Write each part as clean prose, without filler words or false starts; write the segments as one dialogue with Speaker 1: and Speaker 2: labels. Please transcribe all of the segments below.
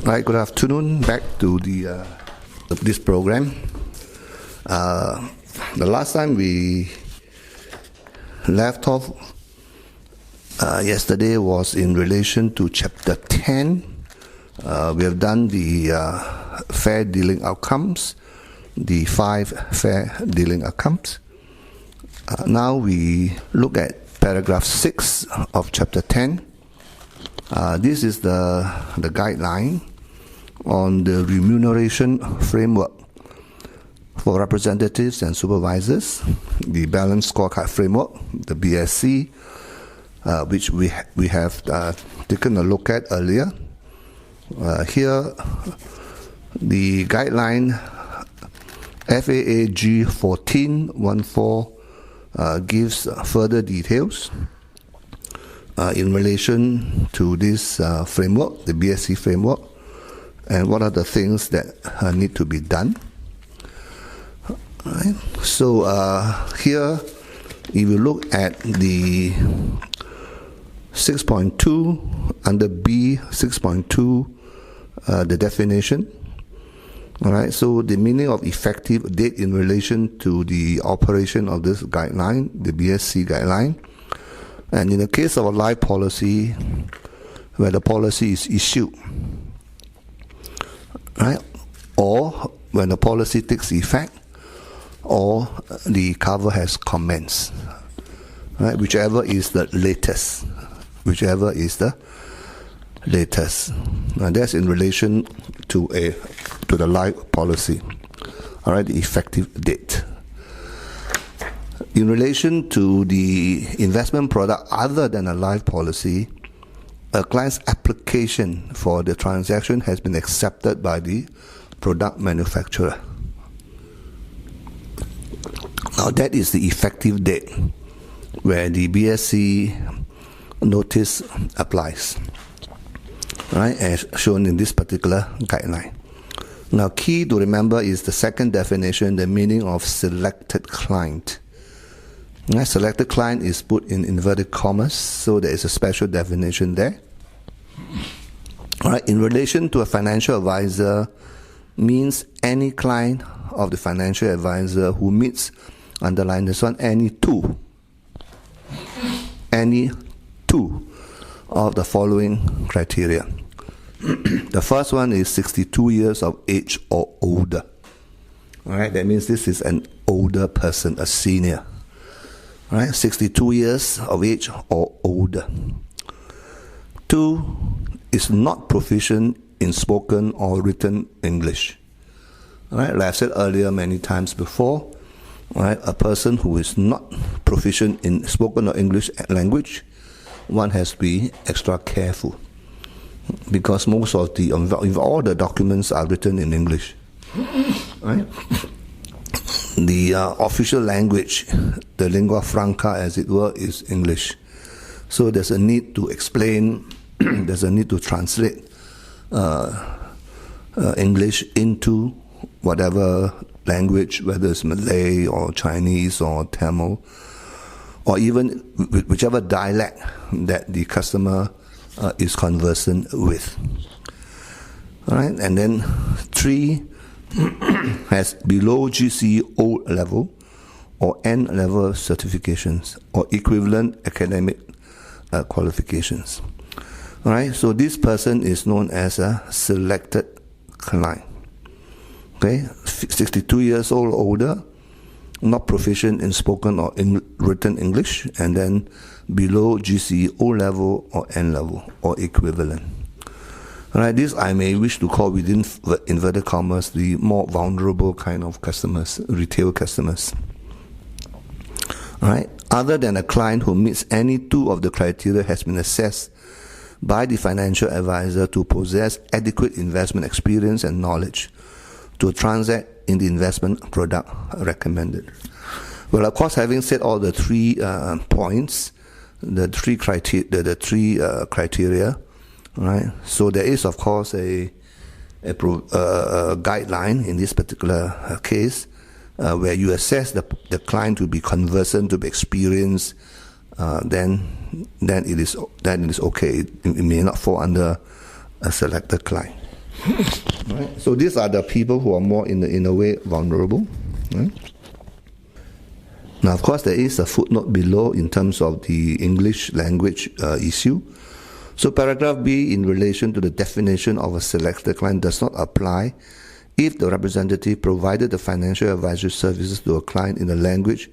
Speaker 1: Right, good afternoon. Back to this program. The last time we left off yesterday was in relation to chapter 10. We have done the fair dealing outcomes, the 5 fair dealing outcomes. Now we look at paragraph 6 of chapter 10. This is the guideline on the remuneration framework for representatives and supervisors, the balanced scorecard framework, the BSC, which we have taken a look at earlier. Here, the guideline FAA G1414 gives further details in relation to this framework, the BSC framework, and what are the things that need to be done. Right. So here, if you look at the 6.2 under B 6.2, the definition. All right. So the meaning of effective date in relation to the operation of this guideline, the BSC guideline. And in the case of a life policy, where the policy is issued, right, or when the policy takes effect, or the cover has commenced, right, whichever is the latest, and that's in relation to the life policy, all right, the effective date. In relation to the investment product other than a life policy, a client's application for the transaction has been accepted by the product manufacturer. Now that is the effective date where the BSC notice applies, right, as shown in this particular guideline. Now key to remember is the second definition, the meaning of selected client. Selected client is put in inverted commas, so there is a special definition there. All right, in relation to a financial advisor means any client of the financial advisor who meets, underline this one, any two of the following criteria. The first one is 62 years of age or older. All right, that means this is an older person, a senior. All right, 62 years of age or older. 2 is not proficient in spoken or written English. All right, like I said earlier many times before, all right, a person who is not proficient in spoken or English language, one has to be extra careful, because most of all the documents are written in English. Right? The official language, the lingua franca as it were, is English. So there's a need to explain, there's a need to translate English into whatever language, whether it's Malay or Chinese or Tamil, or even whichever dialect that the customer is conversant with. All right, and then 3 has below GCE O level or N level certifications or equivalent academic qualifications. All right, so this person is known as a selected client. Okay, 62 years old or older, not proficient in spoken or written English, and then below GCE O level or N level or equivalent. All right, this I may wish to call within inverted commas the more vulnerable kind of customers, retail customers. All right, other than a client who meets any 2 of the criteria has been assessed by the financial advisor to possess adequate investment experience and knowledge to transact in the investment product recommended. Well, of course, having said all the 3 points, the 3 criteria, right? So there is, of course, a guideline in this particular case where you assess the client to be conversant, to be experienced, then it is okay. It may not fall under a selected client. Right? So these are the people who are more in a way vulnerable. Right? Now, of course, there is a footnote below in terms of the English language issue. So paragraph B, in relation to the definition of a selected client, does not apply if the representative provided the financial advisory services to a client in a language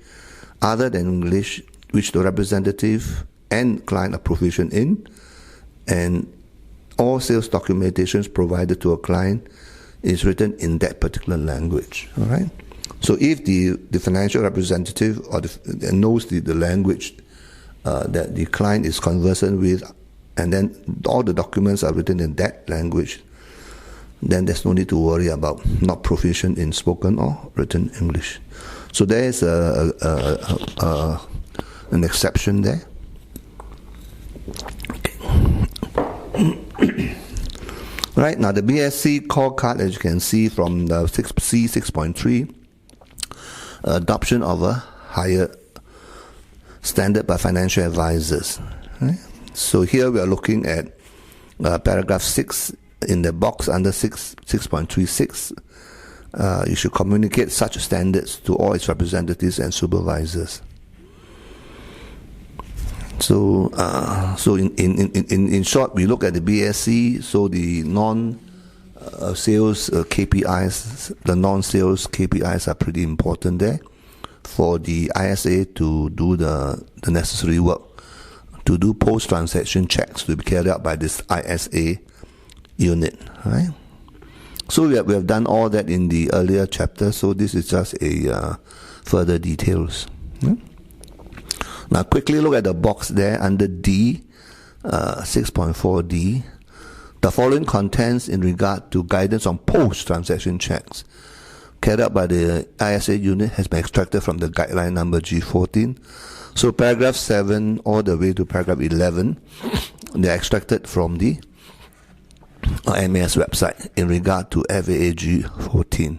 Speaker 1: other than English, which the representative and client are proficient in, and all sales documentations provided to a client is written in that particular language. All right. So if the financial representative knows the language that the client is conversant with, and then all the documents are written in that language, then there's no need to worry about not proficient in spoken or written English. So there is an exception there. Right, now the BSC core card, as you can see from the C 6.3, adoption of a higher standard by financial advisors. Right? So here we are looking at paragraph 6 in the box under 6.36. You should communicate such standards to all its representatives and supervisors. So, in short, we look at the BSC. So the non-sales KPIs, the non-sales KPIs are pretty important there for the ISA to do the necessary work, to do post-transaction checks to be carried out by this ISA unit. Right? So we have done all that in the earlier chapter. So this is just a further details. Yeah? Now quickly look at the box there under D, 6.4D. The following contents in regard to guidance on post-transaction checks carried out by the ISA unit has been extracted from the guideline number G14. So paragraph 7 all the way to paragraph 11, they're extracted from the MAS website in regard to FAA G14.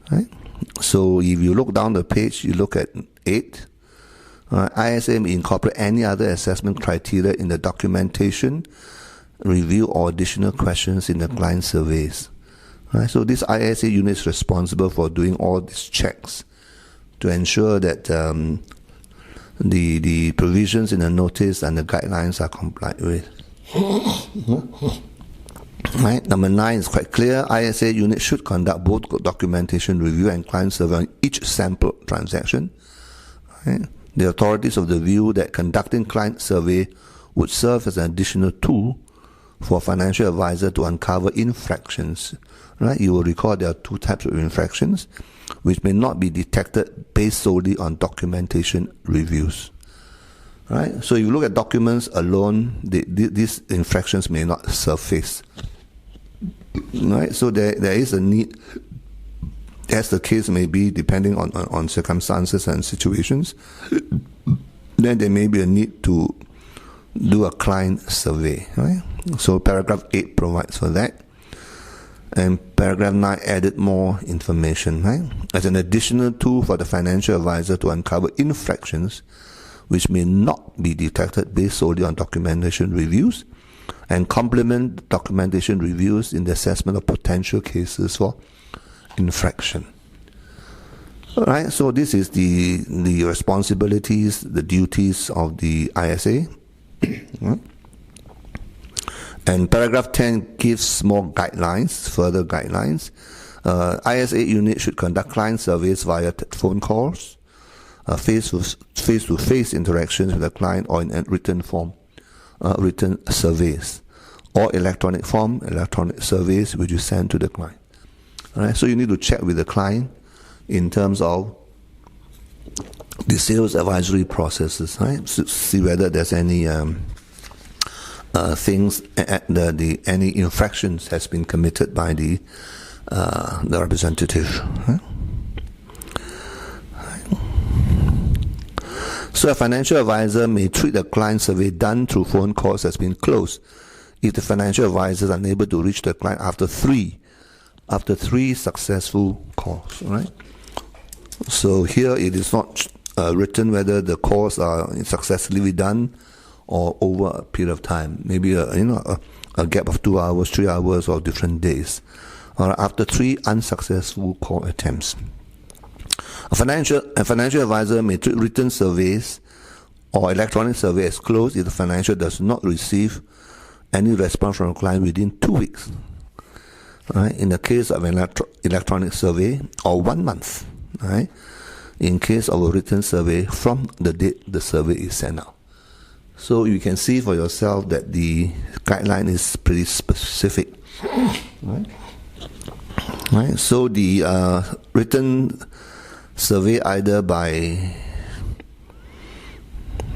Speaker 1: Right? So if you look down the page, you look at 8. ISA may incorporate any other assessment criteria in the documentation, review, or additional questions in the client surveys. Right? So this ISA unit is responsible for doing all these checks to ensure that the provisions in the notice and the guidelines are complied with. Right? Number 9 is quite clear. ISA unit should conduct both documentation review and client survey on each sample transaction. Right? The authorities of the view that conducting client survey would serve as an additional tool for a financial advisor to uncover infractions. Right? You will recall there are 2 types of infractions which may not be detected based solely on documentation reviews. Right? So if you look at documents alone, these infractions may not surface. Right? So there is a need, as the case may be, depending on circumstances and situations, then there may be a need to do a client survey. Right? So paragraph 8 provides for that. And paragraph 9 added more information. Right? As an additional tool for the financial advisor to uncover infractions which may not be detected based solely on documentation reviews, and complement documentation reviews in the assessment of potential cases for infraction. All right, so this is the responsibilities, the duties of the ISA. And paragraph 10 gives more guidelines, further guidelines. ISA unit should conduct client surveys via phone calls, face-to-face interactions with the client, or in written form, written surveys, or electronic form, electronic surveys which you send to the client. All right, so you need to check with the client in terms of the sales advisory processes, right? So see whether there's any things, any infractions has been committed by the representative. Right? So a financial advisor may treat a client survey done through phone calls as being closed if the financial advisor is unable to reach the client after three successful calls. Right? So here it is not written whether the calls are successfully done or over a period of time, maybe a gap of 2 hours, 3 hours, or different days, or after 3 unsuccessful call attempts. A financial advisor may treat written surveys or electronic survey as closed if the financial does not receive any response from a client within 2 weeks. Right? In the case of an electronic survey, or 1 month. Right? In case of a written survey, from the date the survey is sent out. So you can see for yourself that the guideline is pretty specific. Right? Right? So the written survey, either by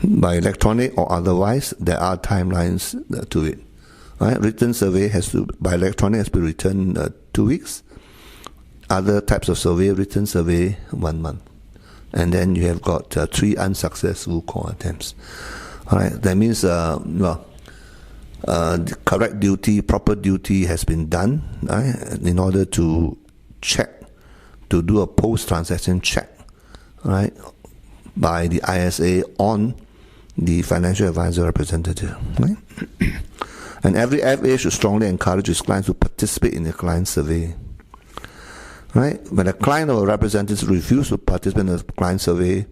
Speaker 1: electronic or otherwise, there are timelines to it. Right? Written survey by electronic has to be returned 2 weeks. Other types of survey, written survey, 1 month. And then you have got 3 unsuccessful call attempts. All right, that means the correct duty, proper duty has been done, right, in order to check, to do a post-transaction check, right, by the ISA on the financial advisor representative. Right? And every FA should strongly encourage his clients to participate in the client survey. Right? When a client or a representative refuses to participate in the client survey,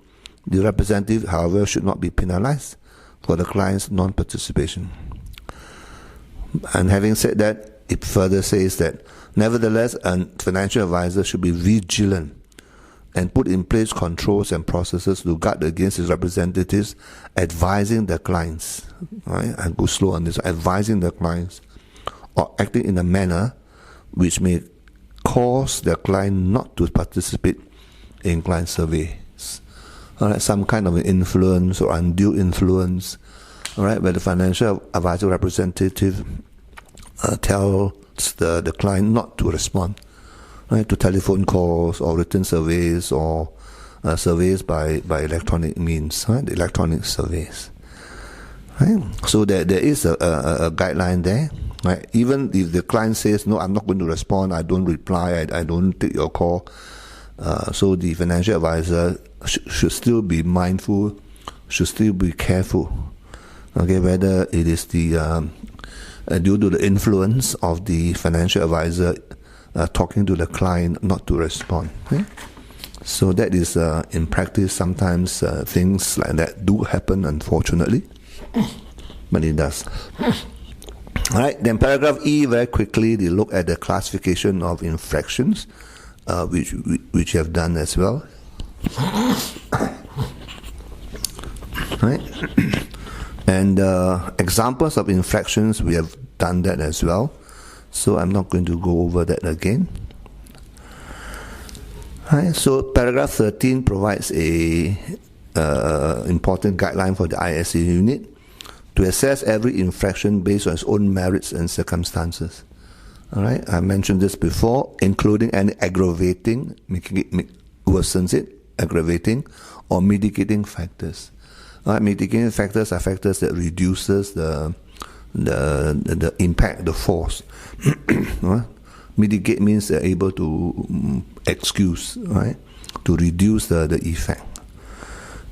Speaker 1: the representative, however, should not be penalized for the client's non-participation. And having said that, it further says that, nevertheless, a financial advisor should be vigilant and put in place controls and processes to guard against his representatives advising their clients. Right? I go slow on this. Advising their clients or acting in a manner which may cause their client not to participate in client surveys. All right, some kind of influence or undue influence, all right, where the financial advisor representative tells the client not to respond, right, to telephone calls or written surveys or surveys by electronic means, right, the electronic surveys. Right? So there is a guideline there. Right? Even if the client says, no, I'm not going to respond, I don't reply, I don't take your call, so the financial advisor should still be mindful, should still be careful, okay, whether it is the due to the influence of the financial advisor talking to the client not to respond. Okay? So that is, in practice, sometimes things like that do happen, unfortunately, but it does. All right, then paragraph E, very quickly, they look at the classification of infractions, which you have done as well. Right? And examples of infractions, we have done that as well. So I'm not going to go over that again. Right, so paragraph 13 provides a important guideline for the ISA unit to assess every infraction based on its own merits and circumstances. All right, I mentioned this before, including any aggravating, worsens it, aggravating, or mitigating factors. All right, mitigating factors are factors that reduces the impact, the force. Right? Mitigate means they're able to excuse, right, to reduce the effect.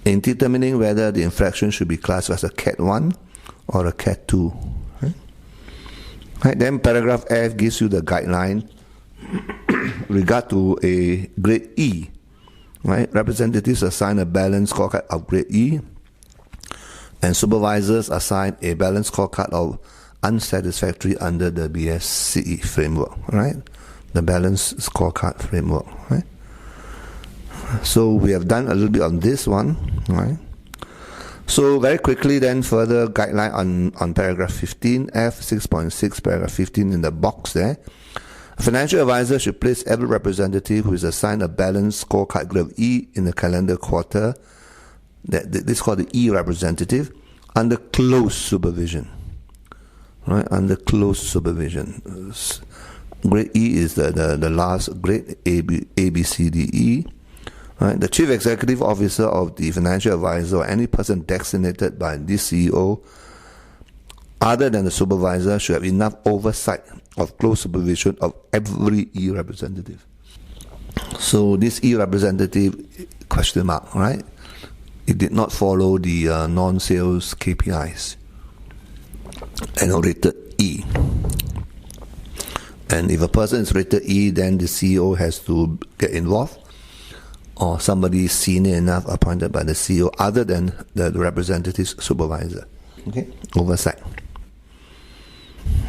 Speaker 1: In determining whether the infraction should be classified as a Cat 1 or a Cat 2. Right, then paragraph F gives you the guideline regard to a grade E. Right, representatives assign a balance scorecard of grade E, and supervisors assign a balance scorecard of unsatisfactory under the BSCE framework. Right, the balance scorecard framework. Right. So we have done a little bit on this one. Right. So very quickly then, further guideline on paragraph 15, F 6.6, paragraph 15 in the box there. A financial advisor should place every representative who is assigned a balanced scorecard grade E in the calendar quarter, this is called the E representative, under close supervision. Right, under close supervision. Grade E is the last grade, A, B, C, D, E. Right. The chief executive officer of the financial advisor or any person designated by this CEO other than the supervisor should have enough oversight of close supervision of every E representative. So this E representative, question mark, right? it did not follow the non-sales KPIs and rated E. And if a person is rated E, then the CEO has to get involved, or somebody senior enough appointed by the CEO other than the representative supervisor. Okay, oversight.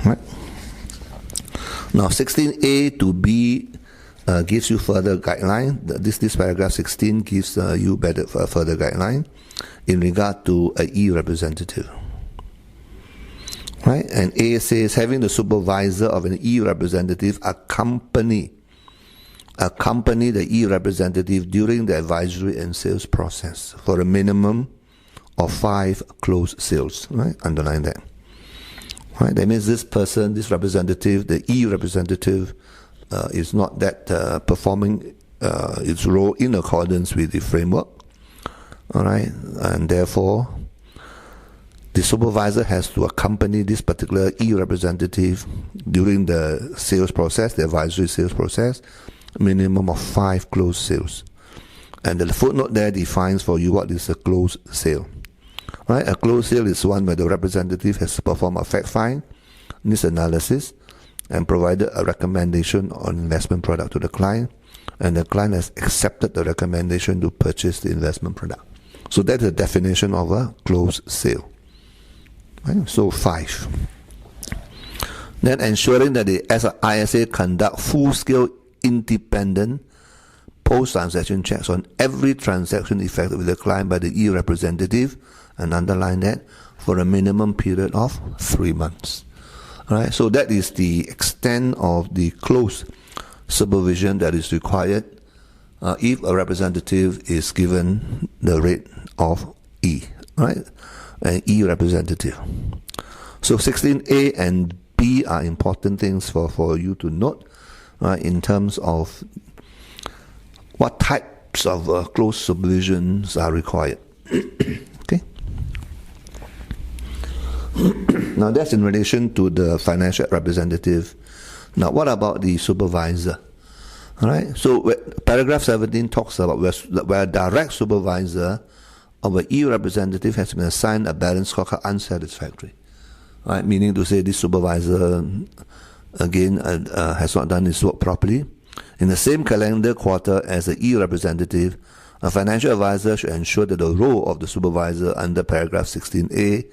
Speaker 1: Right. Now 16A to B gives you further guideline. This paragraph 16 gives you further guideline in regard to a E representative. Right, and A says having the supervisor of an E representative accompany the E representative during the advisory and sales process for a minimum of 5 closed sales. Right, underline that. Right, that means this person, this representative, the E representative, is not that performing its role in accordance with the framework. All right, and therefore the supervisor has to accompany this particular E representative during the sales process, the advisory sales process, minimum of 5 closed sales. And the footnote there defines for you what is a closed sale. Right? A closed sale is one where the representative has performed a fact find, needs analysis, and provided a recommendation on investment product to the client, and the client has accepted the recommendation to purchase the investment product. So that's the definition of a closed sale. Right? So 5. Then ensuring that the ISA conduct full-scale independent post-transaction checks on every transaction effected with the client by the E representative, and underline that, for a minimum period of 3 months. All right, so that is the extent of the close supervision that is required if a representative is given the rate of E, right? An E representative. So 16A and B are important things for you to note in terms of what types of close supervisions are required. Okay. Now that's in relation to the financial representative. Now what about the supervisor? All right. So paragraph 17 talks about where a direct supervisor of an E representative has been assigned a balance scorecard unsatisfactory. All right, meaning to say this supervisor again has not done his work properly. In the same calendar quarter as the E representative, a financial advisor should ensure that the role of the supervisor under paragraph 16A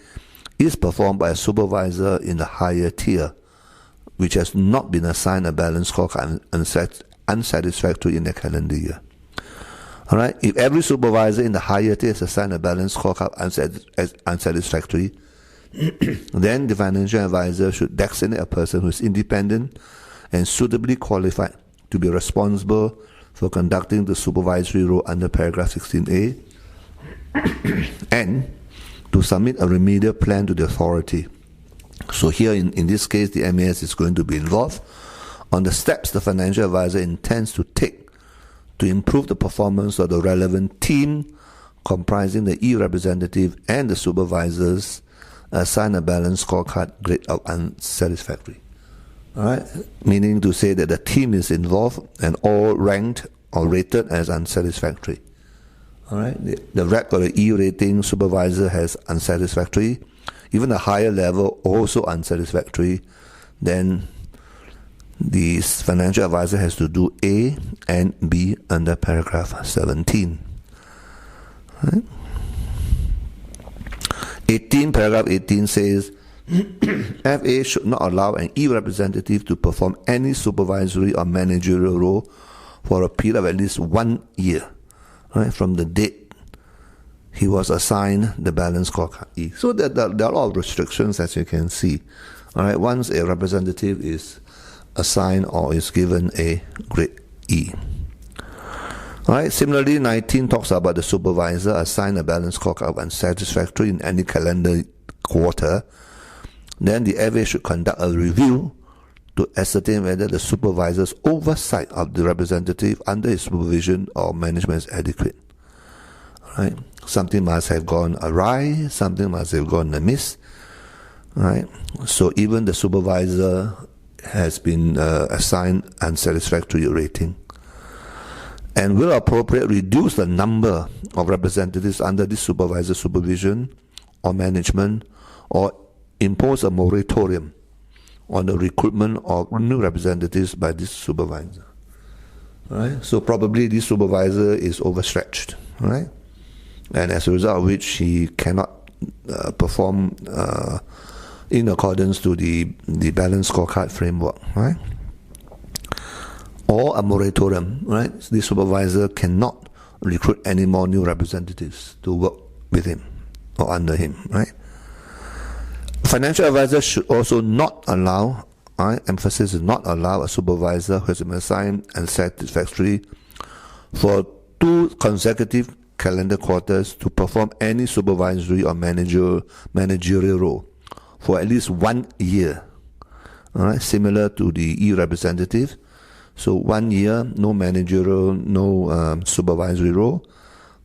Speaker 1: is performed by a supervisor in the higher tier, which has not been assigned a balance scorecard unsatisfactory in the calendar year. All right. If every supervisor in the higher tier is assigned a balance scorecard unsatisfactory, then the financial advisor should designate a person who is independent and suitably qualified to be responsible for conducting the supervisory role under paragraph 16A and to submit a remedial plan to the authority. So here in this case, the MAS is going to be involved on the steps the financial advisor intends to take to improve the performance of the relevant team comprising the E representative and the supervisors assign a balanced scorecard grade of unsatisfactory. All right, meaning to say that the team is involved and all ranked or rated as unsatisfactory. All right, the rep or the E rating supervisor has unsatisfactory, even a higher level also unsatisfactory, then the financial advisor has to do A and B under paragraph 17. Right? 18, paragraph 18 says, FA should not allow an E representative to perform any supervisory or managerial role for a period of at least 1 year, right, from the date he was assigned the balance scorecard E. So there are a lot of restrictions, as you can see. All right, once a representative is assigned or is given a grade E. All right, similarly, 19 talks about the supervisor assigned a balance scorecard of unsatisfactory in any calendar quarter. Then the FA should conduct a review to ascertain whether the supervisor's oversight of the representative under his supervision or management is adequate. All right, something must have gone awry, something must have gone amiss. All right, so even the supervisor has been assigned unsatisfactory rating. and will appropriate reduce the number of representatives under this supervisor supervision or management, or impose a moratorium on the recruitment of new representatives by this supervisor. Right? So probably this supervisor is overstretched, right? And as a result of which he cannot perform in accordance to the balanced scorecard framework, right? Or a moratorium, right? The supervisor cannot recruit any more new representatives to work with him or under him, right? Financial advisor should also not allow, emphasis is not allow, a supervisor who has been assigned unsatisfactory for 2 consecutive calendar quarters to perform any supervisory or managerial role for at least 1 year, all right? Similar to the e-representative. So 1 year, no managerial, no supervisory role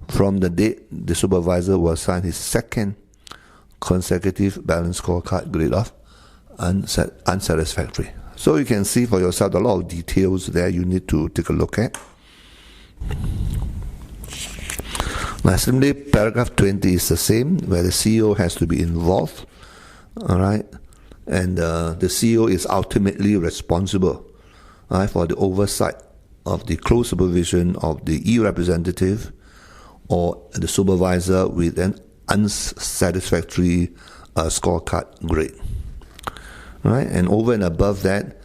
Speaker 1: from the date the supervisor will assign his second consecutive balanced scorecard grade of unsatisfactory. So you can see for yourself a lot of details there you need to take a look at. Now, similarly, paragraph 20 is the same, where the CEO has to be involved, all right, and the CEO is ultimately responsible, right, for the oversight of the close supervision of the e-representative or the supervisor with an unsatisfactory scorecard grade, right? And over and above that,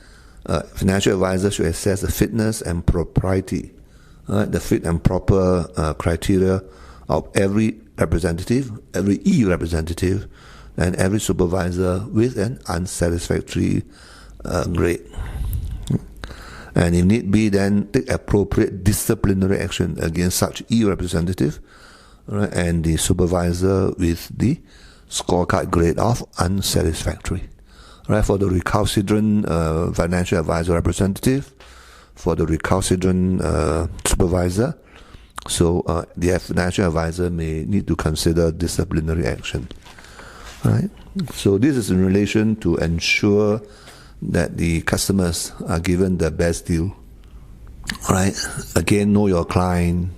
Speaker 1: financial advisor should assess the fitness and propriety, the fit and proper criteria of every representative, every e-representative, and every supervisor with an unsatisfactory grade. And if need be, then take appropriate disciplinary action against such e-representative, right, and the supervisor with the scorecard grade of unsatisfactory. Right, for the recalcitrant financial advisor representative, for the recalcitrant supervisor, so the financial advisor may need to consider disciplinary action. Right? So this is in relation to ensure that the customers are given the best deal. Right? Again, know your client,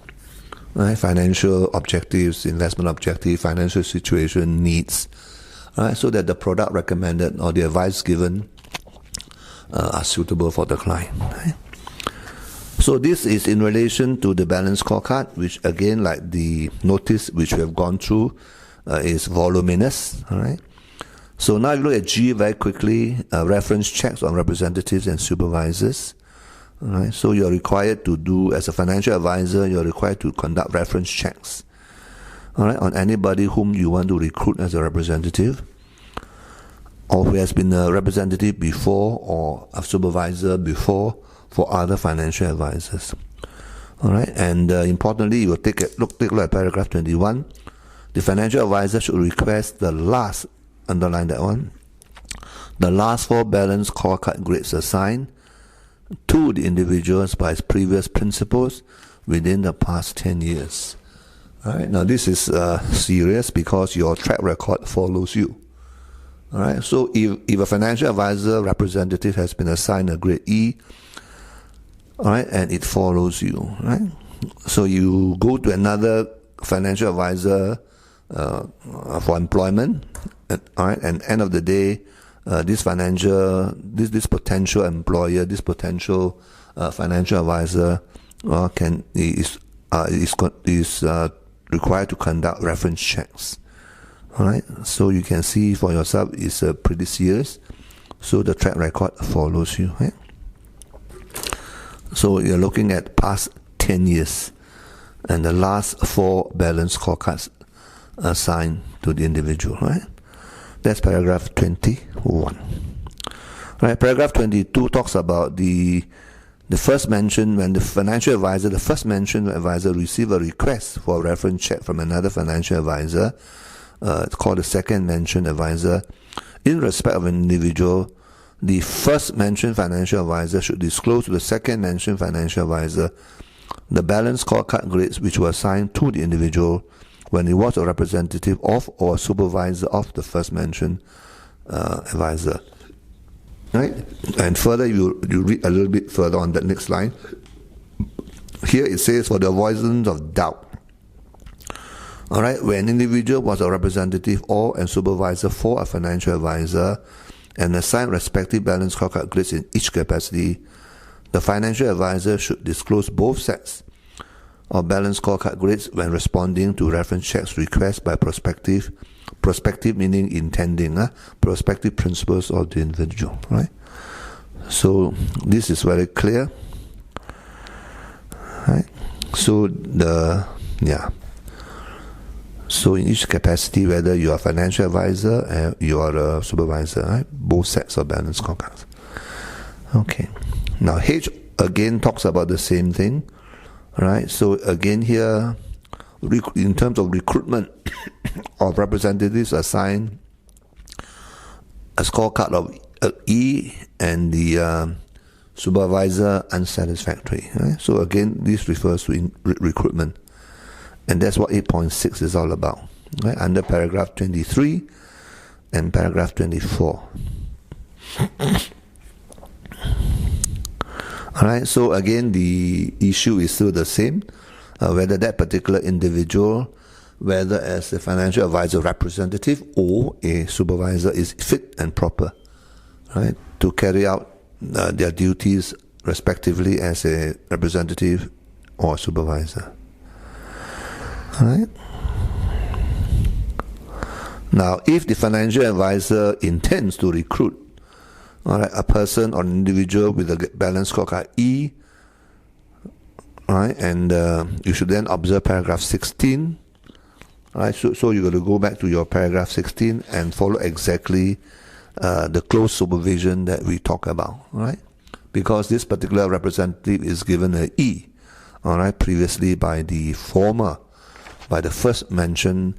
Speaker 1: right? Financial objectives, investment objective, financial situation, needs, right? So that the product recommended or the advice given are suitable for the client. Right? So this is in relation to the balanced scorecard, which again, like the notice which we have gone through, is voluminous. All right. So now you look at G very quickly, reference checks on representatives and supervisors. All right. So you're required to do, as a financial advisor, you're required to conduct reference checks, all right, on anybody whom you want to recruit as a representative, or who has been a representative before or a supervisor before for other financial advisors. All right. And importantly, you will take a look at paragraph 21. The financial advisor should request the last, underline that one, the last 4 balanced scorecard grades assigned to the individuals by his previous principals within the past 10 years. All right. Now this is serious because your track record follows you. All right. So if a financial advisor representative has been assigned a grade E, all right, and it follows you, right? So you go to another financial advisor for employment, all right, and end of the day, this potential employer, this potential financial advisor is required to conduct reference checks. All right, so you can see for yourself it's pretty serious. So the track record follows you, right? So you're looking at past 10 years and the last 4 balanced scorecards assigned to the individual, right? That's paragraph 21. Right, paragraph 22 talks about the first mention, when the financial advisor, the first mentioned advisor receive a request for a reference check from another financial advisor, it's called the second mentioned advisor. In respect of an individual, the first mentioned financial advisor should disclose to the second mentioned financial advisor the balanced scorecard grades which were assigned to the individual when he was a representative of or a supervisor of the first mentioned advisor. Right? And further, you read a little bit further on that next line. here it says, for the avoidance of doubt. All right, when an individual was a representative or a supervisor for a financial advisor and assigned respective balance scorecard grades in each capacity, the financial advisor should disclose both sets of balance scorecard grades when responding to reference checks requests by prospective meaning intending, prospective principals of the individual, right? So this is very clear, right? So so in each capacity, whether you are a financial advisor or you are a supervisor, right? Both sets of balance scorecards. Okay. Now H again talks about the same thing, right? So again here, in terms of recruitment of representatives assigned a scorecard of E and the supervisor unsatisfactory, right? So again, this refers to recruitment. And that's what 8.6 is all about, right? Under paragraph 23 and paragraph 24. Alright, so again, the issue is still the same. Whether that particular individual, whether as a financial advisor representative or a supervisor, is fit and proper, right, to carry out their duties respectively as a representative or supervisor. All right. Now, if the financial advisor intends to recruit, all right, a person or an individual with a balance scorecard E, right, and you should then observe paragraph 16, right? So you're going to go back to your paragraph 16 and follow exactly the close supervision that we talk about, right? Because this particular representative is given an E, all right, previously by the first mentioned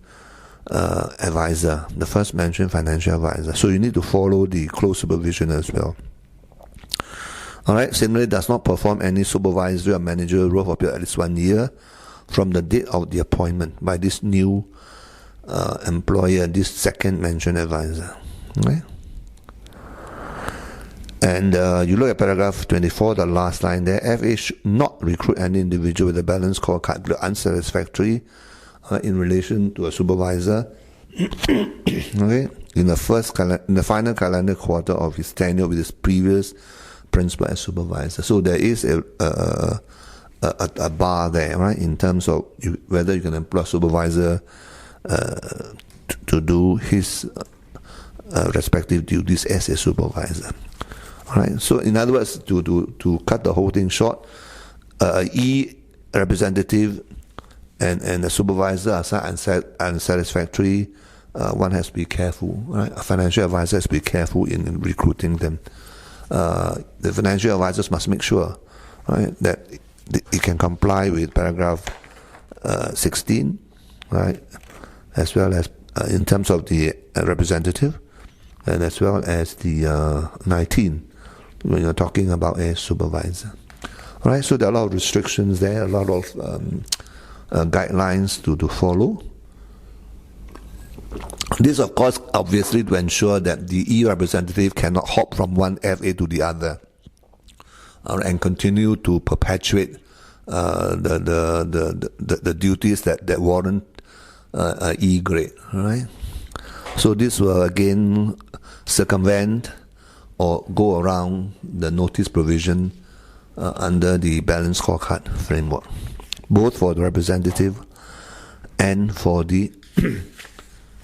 Speaker 1: advisor, the first mentioned financial advisor. So you need to follow the close supervision as well. All right. Similarly, does not perform any supervisory or managerial role for a period at least 1 year from the date of the appointment by this new employer, this second mentioned advisor. Okay. And you look at paragraph 24, the last line there. FA should not recruit any individual with a balance scorecard unsatisfactory in relation to a supervisor, okay, in the final calendar quarter of his tenure with his previous principal as supervisor. So there is a bar there, right, in terms of whether you can employ a supervisor to do his respective duties as a supervisor. All right. So in other words, to cut the whole thing short, E representative and the supervisor are unsatisfactory. One has to be careful, right? A financial advisor has to be careful in recruiting them. The financial advisors must make sure, right, that it can comply with paragraph 16, right, as well as in terms of the representative, and as well as the 19 when you're talking about a supervisor. All right, so there are a lot of restrictions there, a lot of guidelines to follow. This, of course, obviously to ensure that the E representative cannot hop from one FA to the other and continue to perpetuate the duties that warrant E grade. Right? So this will again circumvent or go around the notice provision under the balance scorecard framework, both for the representative and for the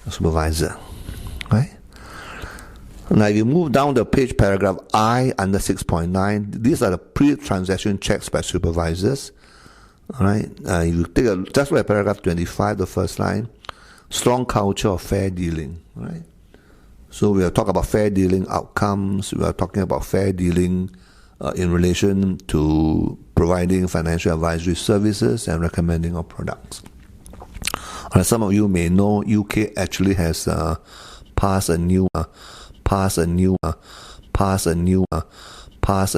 Speaker 1: supervisor. Right? Now, if you move down the page, paragraph I under 6.9, these are the pre-transaction checks by supervisors. All right? If you take just like paragraph 25, the first line, strong culture of fair dealing. Right? So we are talking about fair dealing outcomes. We are talking about fair dealing in relation to providing financial advisory services and recommending of products. Some of you may know UK actually has passed a new